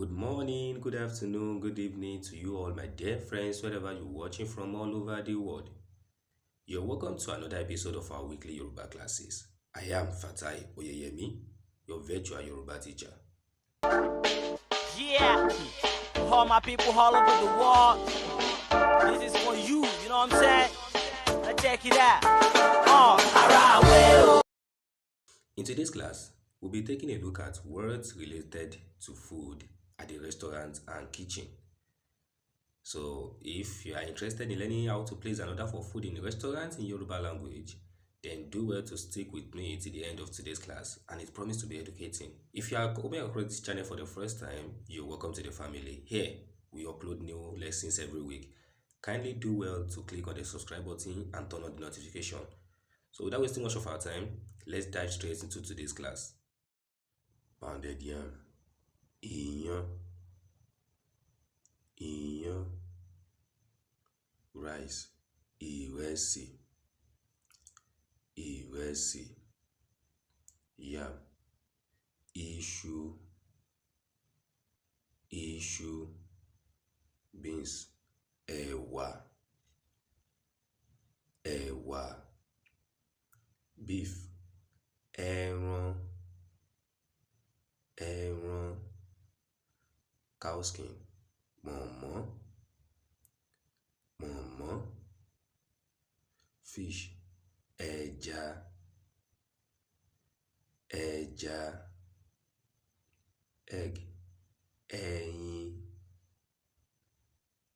Good morning, good afternoon, good evening to you all, my dear friends, wherever you're watching from all over the world. You're welcome to another episode of our weekly Yoruba classes. I am Fatai Oyeyemi, your virtual Yoruba teacher. Yeah, all my people all over the world. This is for you, you know what I'm saying? Let's check it out. In today's class, we'll be taking a look at words related to food at the restaurant and kitchen. So, if you are interested in learning how to place an order for food in a restaurant in Yoruba language, then do well to stick with me till the end of today's class, and it promises to be educating. If you are coming across this channel for the first time, you're welcome to the family. Here, we upload new lessons every week. Kindly do well to click on the subscribe button and turn on the notification. So without wasting much of our time, let's dive straight into today's class. Pounded yam, Iyán, rice, Ìrẹsì, yam, iṣu, beans, ẹ̀wà, beef, ẹran, cow skin, mọ̀mọ́, fish, ẹja, egg,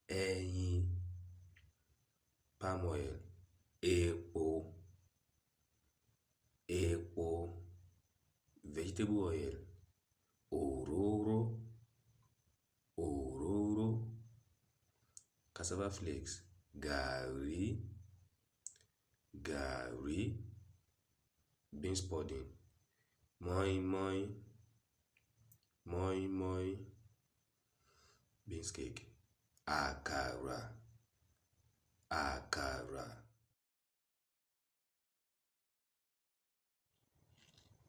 ẹyin, palm oil, epo, vegetable oil, òróró, cassava flakes, gàrí, beans pudding, moi-moi, beans cake, àkàrà.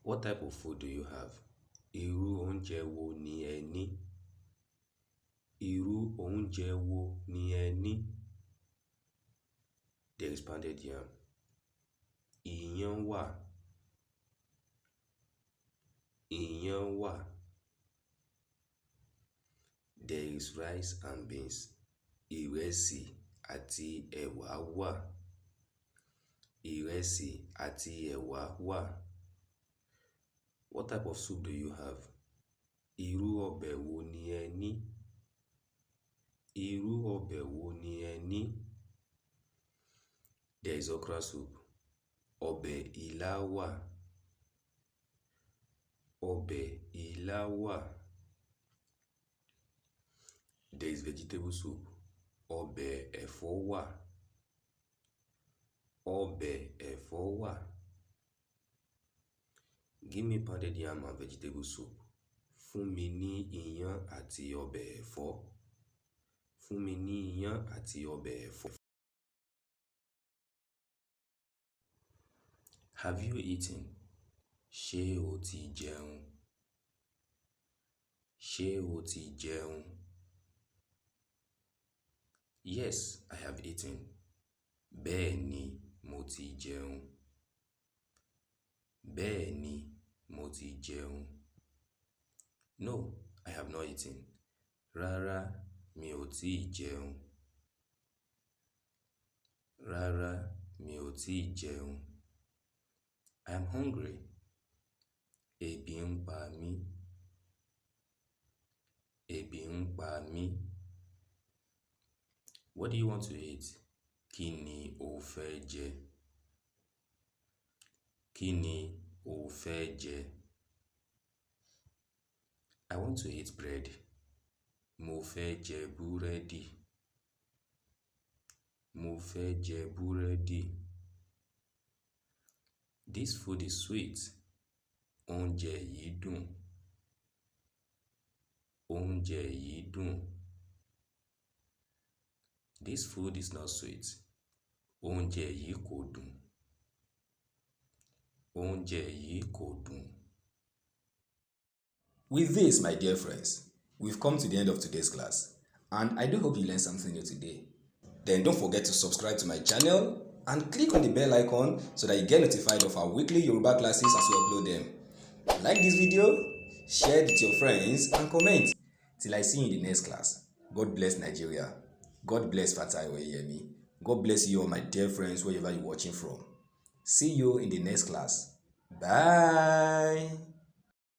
What type of food do you have? Irú oúnjẹ wo ni ẹ ní? There is pounded yam. Iyán wà. There is rice and beans. Ìrẹsì àti ẹ̀wà wà. What type of soup do you have? Irú ọbẹ̀ wo ni ẹ ní? There is okra soup. Ọbẹ̀ ilá wà. There is vegetable soup. Ọbẹ̀ ẹ̀fọ́ wà. Give me pounded yam and vegetable soup. Fún mi ní iyán àti ọbẹ̀ ẹ̀fọ́. Have you eaten? Ṣé o ti jẹun? Yes, I have eaten. Bẹ́ẹ̀ni, mo ti jẹun. No, I have not eaten. Rárá, mi ò tíì jẹun. I am hungry. Ebi ń pa mí. What do you want to eat? Kíni o fẹ́ jẹ? I want to eat bread. Mo fẹ́ jẹ búrẹ́dì. This food is sweet. Oúnjẹ yìí dùn. This food is not sweet. Oúnjẹ yìí kò dùn. With this, my dear friends, We've come to the end of today's class, and I do hope you learned something new today. Then don't forget to subscribe to my channel and click on the bell icon so that you get notified of our weekly Yoruba classes as we upload them. Like this video, share it with your friends, and comment. Till I see you in the next class. God bless Nigeria. God bless Fatai Oyemi. God bless you all my dear friends wherever you're watching from. See you in the next class. Bye.